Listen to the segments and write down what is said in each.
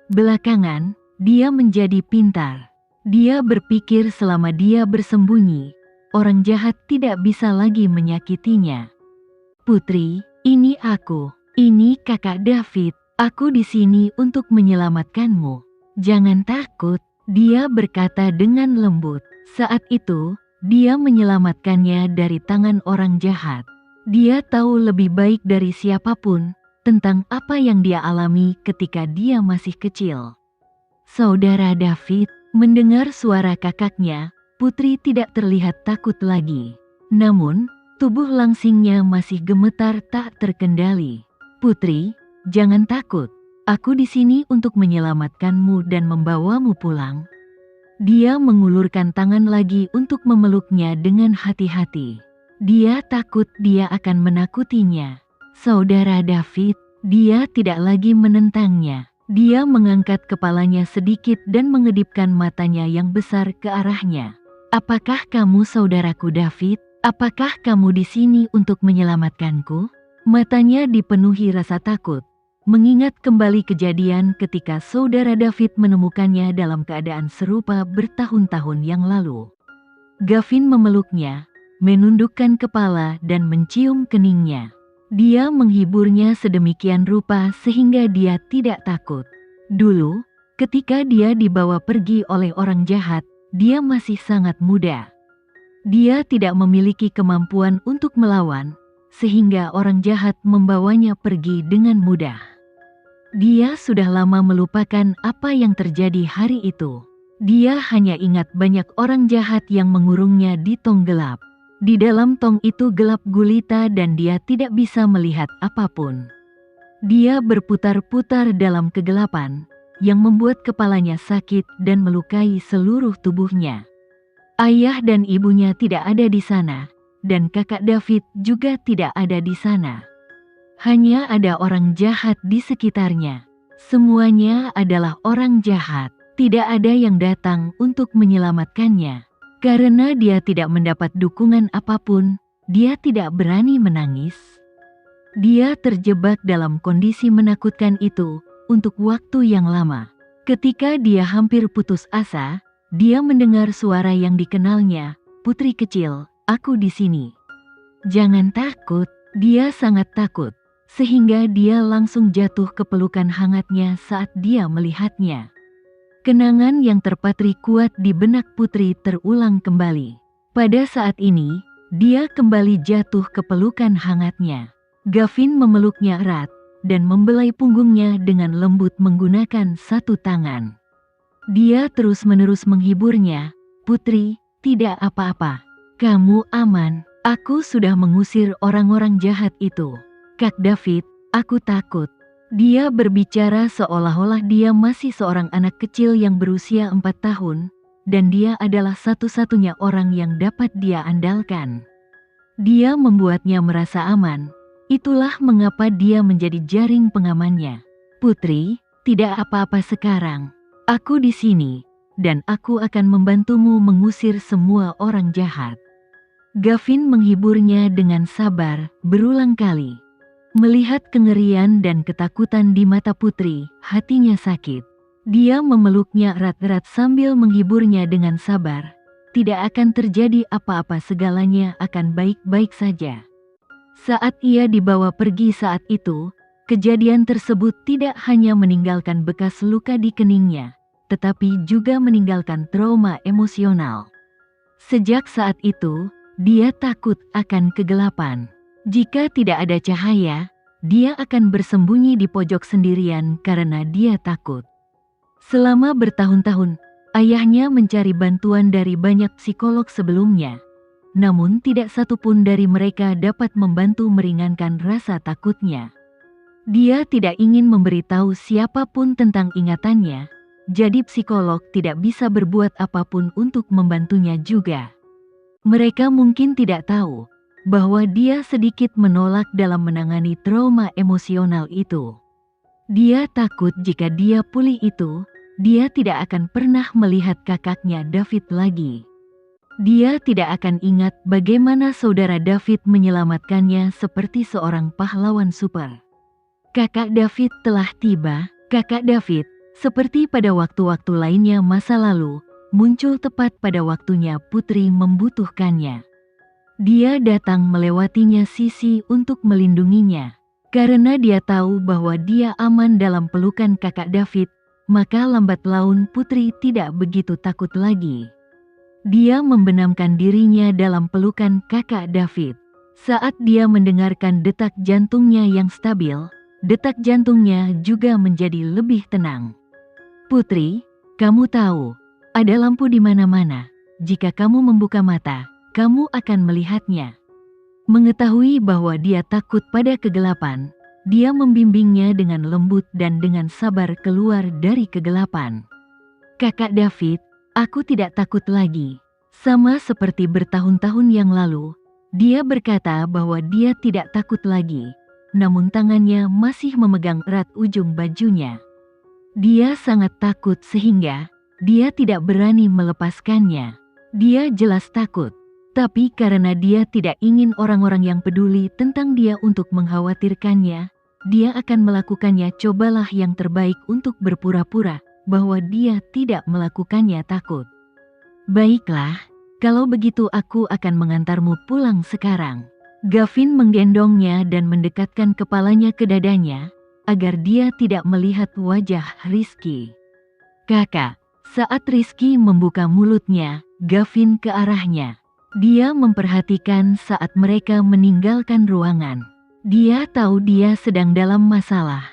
Belakangan, dia menjadi pintar. Dia berpikir selama dia bersembunyi, orang jahat tidak bisa lagi menyakitinya. Putri, ini aku. Ini kakak David. Aku di sini untuk menyelamatkanmu. Jangan takut, dia berkata dengan lembut. Saat itu, dia menyelamatkannya dari tangan orang jahat. Dia tahu lebih baik dari siapapun tentang apa yang dia alami ketika dia masih kecil. Saudara David, mendengar suara kakaknya, Putri tidak terlihat takut lagi. Namun, tubuh langsingnya masih gemetar tak terkendali. Putri, jangan takut. Aku di sini untuk menyelamatkanmu dan membawamu pulang. Dia mengulurkan tangan lagi untuk memeluknya dengan hati-hati. Dia takut dia akan menakutinya. Saudara David, dia tidak lagi menentangnya. Dia mengangkat kepalanya sedikit dan mengedipkan matanya yang besar ke arahnya. Apakah kamu saudaraku David? Apakah kamu di sini untuk menyelamatkanku? Matanya dipenuhi rasa takut, mengingat kembali kejadian ketika saudara David menemukannya dalam keadaan serupa bertahun-tahun yang lalu. Gavin memeluknya, menundukkan kepala dan mencium keningnya. Dia menghiburnya sedemikian rupa sehingga dia tidak takut. Dulu, ketika dia dibawa pergi oleh orang jahat, dia masih sangat muda. Dia tidak memiliki kemampuan untuk melawan, sehingga orang jahat membawanya pergi dengan mudah. Dia sudah lama melupakan apa yang terjadi hari itu. Dia hanya ingat banyak orang jahat yang mengurungnya di tong gelap. Di dalam tong itu gelap gulita dan dia tidak bisa melihat apapun. Dia berputar-putar dalam kegelapan, yang membuat kepalanya sakit dan melukai seluruh tubuhnya. Ayah dan ibunya tidak ada di sana, dan kakak David juga tidak ada di sana. Hanya ada orang jahat di sekitarnya. Semuanya adalah orang jahat. Tidak ada yang datang untuk menyelamatkannya. Karena dia tidak mendapat dukungan apapun, dia tidak berani menangis. Dia terjebak dalam kondisi menakutkan itu untuk waktu yang lama. Ketika dia hampir putus asa, dia mendengar suara yang dikenalnya, "Putri kecil, aku di sini." Jangan takut, dia sangat takut, sehingga dia langsung jatuh ke pelukan hangatnya saat dia melihatnya. Kenangan yang terpatri kuat di benak Putri terulang kembali. Pada saat ini, dia kembali jatuh ke pelukan hangatnya. Gavin memeluknya erat dan membelai punggungnya dengan lembut menggunakan satu tangan. Dia terus-menerus menghiburnya, "Putri, tidak apa-apa. Kamu aman. Aku sudah mengusir orang-orang jahat itu." "Kak David, aku takut." Dia berbicara seolah-olah dia masih seorang anak kecil yang berusia 4 tahun, dan dia adalah satu-satunya orang yang dapat dia andalkan. Dia membuatnya merasa aman. Itulah mengapa dia menjadi jaring pengamannya. "Putri, tidak apa-apa sekarang. Aku di sini, dan aku akan membantumu mengusir semua orang jahat." Gavin menghiburnya dengan sabar berulang kali. Melihat kengerian dan ketakutan di mata Putri, hatinya sakit. Dia memeluknya erat-erat sambil menghiburnya dengan sabar. Tidak akan terjadi apa-apa, segalanya akan baik-baik saja. Saat ia dibawa pergi saat itu, kejadian tersebut tidak hanya meninggalkan bekas luka di keningnya, tetapi juga meninggalkan trauma emosional. Sejak saat itu, dia takut akan kegelapan. Jika tidak ada cahaya, dia akan bersembunyi di pojok sendirian karena dia takut. Selama bertahun-tahun, ayahnya mencari bantuan dari banyak psikolog sebelumnya. Namun tidak satupun dari mereka dapat membantu meringankan rasa takutnya. Dia tidak ingin memberitahu siapapun tentang ingatannya, jadi psikolog tidak bisa berbuat apapun untuk membantunya juga. Mereka mungkin tidak tahu bahwa dia sedikit menolak dalam menangani trauma emosional itu. Dia takut jika dia pulih itu, dia tidak akan pernah melihat kakaknya David lagi. Dia tidak akan ingat bagaimana saudara David menyelamatkannya seperti seorang pahlawan super. "Kakak David telah tiba." "Kakak David, Seperti pada waktu-waktu lainnya masa lalu, muncul tepat pada waktunya Putri membutuhkannya. Dia datang melewatinya sisi untuk melindunginya. Karena dia tahu bahwa dia aman dalam pelukan kakak David, maka lambat laun Putri tidak begitu takut lagi. Dia membenamkan dirinya dalam pelukan kakak David. Saat dia mendengarkan detak jantungnya yang stabil, detak jantungnya juga menjadi lebih tenang. Putri, kamu tahu, ada lampu di mana-mana. Jika kamu membuka mata, kamu akan melihatnya. Mengetahui bahwa dia takut pada kegelapan, dia membimbingnya dengan lembut dan dengan sabar keluar dari kegelapan. Kakak David, aku tidak takut lagi. Sama seperti bertahun-tahun yang lalu, dia berkata bahwa dia tidak takut lagi, namun tangannya masih memegang erat ujung bajunya. Dia sangat takut sehingga dia tidak berani melepaskannya. Dia jelas takut. Tapi karena dia tidak ingin orang-orang yang peduli tentang dia untuk mengkhawatirkannya, dia akan melakukannya. Cobalah yang terbaik untuk berpura-pura bahwa dia tidak melakukannya takut. Baiklah, kalau begitu aku akan mengantarmu pulang sekarang. Gavin menggendongnya dan mendekatkan kepalanya ke dadanya, agar dia tidak melihat wajah Rizky. Kakak, saat Rizky membuka mulutnya, Gavin ke arahnya. Dia memperhatikan saat mereka meninggalkan ruangan. Dia tahu dia sedang dalam masalah.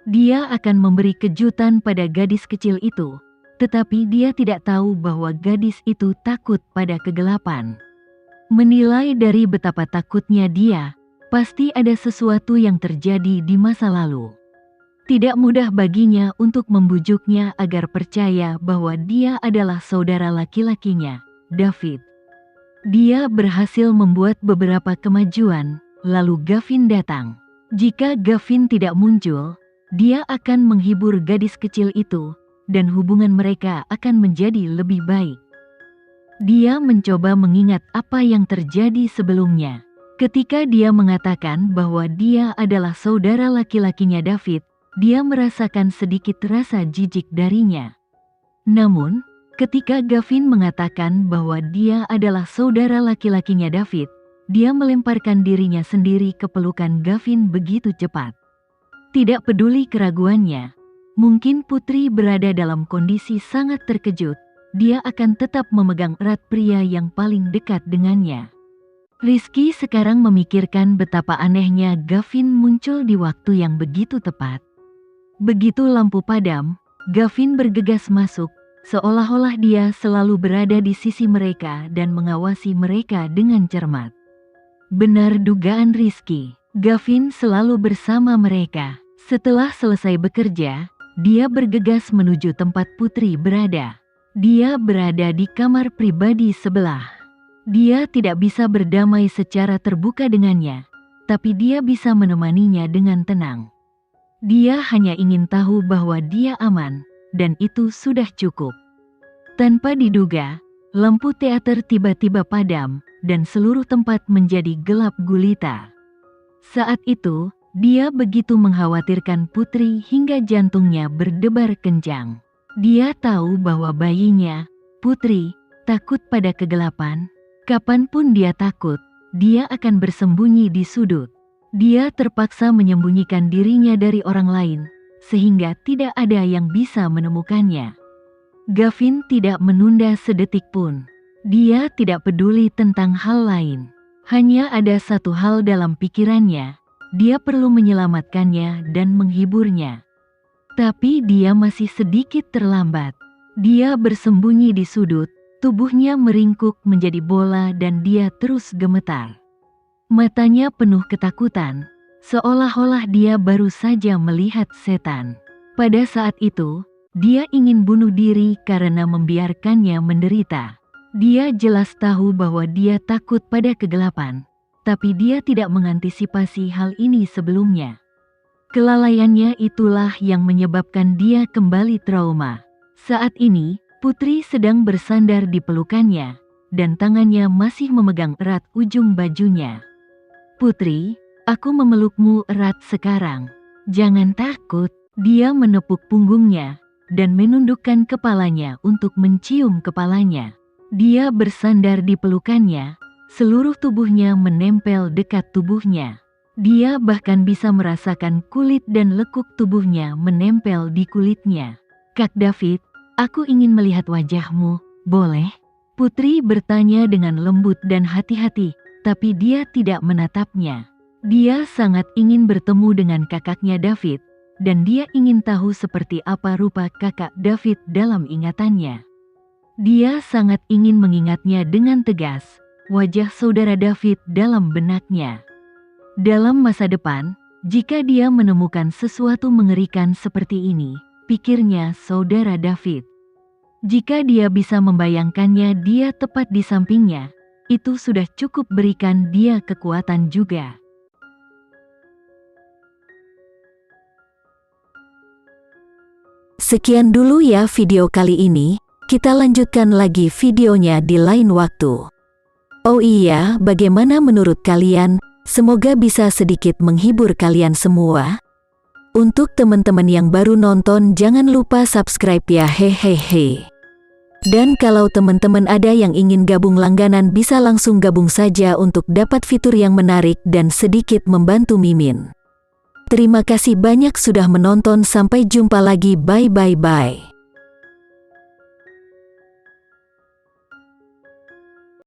Dia akan memberi kejutan pada gadis kecil itu, tetapi dia tidak tahu bahwa gadis itu takut pada kegelapan. Menilai dari betapa takutnya dia, pasti ada sesuatu yang terjadi di masa lalu. Tidak mudah baginya untuk membujuknya agar percaya bahwa dia adalah saudara laki-lakinya, David. Dia berhasil membuat beberapa kemajuan, lalu Gavin datang. Jika Gavin tidak muncul, dia akan menghibur gadis kecil itu, dan hubungan mereka akan menjadi lebih baik. Dia mencoba mengingat apa yang terjadi sebelumnya. Ketika dia mengatakan bahwa dia adalah saudara laki-lakinya David, dia merasakan sedikit rasa jijik darinya. Namun, ketika Gavin mengatakan bahwa dia adalah saudara laki-lakinya David, dia melemparkan dirinya sendiri ke pelukan Gavin begitu cepat. Tidak peduli keraguannya, mungkin Putri berada dalam kondisi sangat terkejut, dia akan tetap memegang erat pria yang paling dekat dengannya. Rizky sekarang memikirkan betapa anehnya Gavin muncul di waktu yang begitu tepat. Begitu lampu padam, Gavin bergegas masuk, seolah-olah dia selalu berada di sisi mereka dan mengawasi mereka dengan cermat. Benar dugaan Rizky, Gavin selalu bersama mereka. Setelah selesai bekerja, dia bergegas menuju tempat Putri berada. Dia berada di kamar pribadi sebelah. Dia tidak bisa berdamai secara terbuka dengannya, tapi dia bisa menemaninya dengan tenang. Dia hanya ingin tahu bahwa dia aman, dan itu sudah cukup. Tanpa diduga, lampu teater tiba-tiba padam, dan seluruh tempat menjadi gelap gulita. Saat itu, dia begitu mengkhawatirkan Putri hingga jantungnya berdebar kencang. Dia tahu bahwa bayinya, Putri, takut pada kegelapan. Kapanpun dia takut, dia akan bersembunyi di sudut. Dia terpaksa menyembunyikan dirinya dari orang lain, sehingga tidak ada yang bisa menemukannya. Gavin tidak menunda sedetik pun. Dia tidak peduli tentang hal lain. Hanya ada satu hal dalam pikirannya, dia perlu menyelamatkannya dan menghiburnya. Tapi dia masih sedikit terlambat. Dia bersembunyi di sudut, tubuhnya meringkuk menjadi bola dan dia terus gemetar. Matanya penuh ketakutan, seolah-olah dia baru saja melihat setan. Pada saat itu, dia ingin bunuh diri karena membiarkannya menderita. Dia jelas tahu bahwa dia takut pada kegelapan, tapi dia tidak mengantisipasi hal ini sebelumnya. Kelalaiannya itulah yang menyebabkan dia kembali trauma. Saat ini, Putri sedang bersandar di pelukannya, dan tangannya masih memegang erat ujung bajunya. Putri, aku memelukmu erat sekarang. Jangan takut. Dia menepuk punggungnya, dan menundukkan kepalanya untuk mencium kepalanya. Dia bersandar di pelukannya, seluruh tubuhnya menempel dekat tubuhnya. Dia bahkan bisa merasakan kulit dan lekuk tubuhnya menempel di kulitnya. "Kak David, aku ingin melihat wajahmu, boleh?" Putri bertanya dengan lembut dan hati-hati, tapi dia tidak menatapnya. Dia sangat ingin bertemu dengan kakaknya David, dan dia ingin tahu seperti apa rupa kakak David dalam ingatannya. Dia sangat ingin mengingatnya dengan tegas, wajah saudara David dalam benaknya. Dalam masa depan, jika dia menemukan sesuatu mengerikan seperti ini, pikirnya saudara David. Jika dia bisa membayangkannya dia tepat di sampingnya, itu sudah cukup berikan dia kekuatan juga. Sekian dulu ya video kali ini, kita lanjutkan lagi videonya di lain waktu. Oh iya, bagaimana menurut kalian? Semoga bisa sedikit menghibur kalian semua. Untuk teman-teman yang baru nonton jangan lupa subscribe ya, hehehe. Dan kalau teman-teman ada yang ingin gabung langganan bisa langsung gabung saja untuk dapat fitur yang menarik dan sedikit membantu Mimin. Terima kasih banyak sudah menonton, sampai jumpa lagi, bye.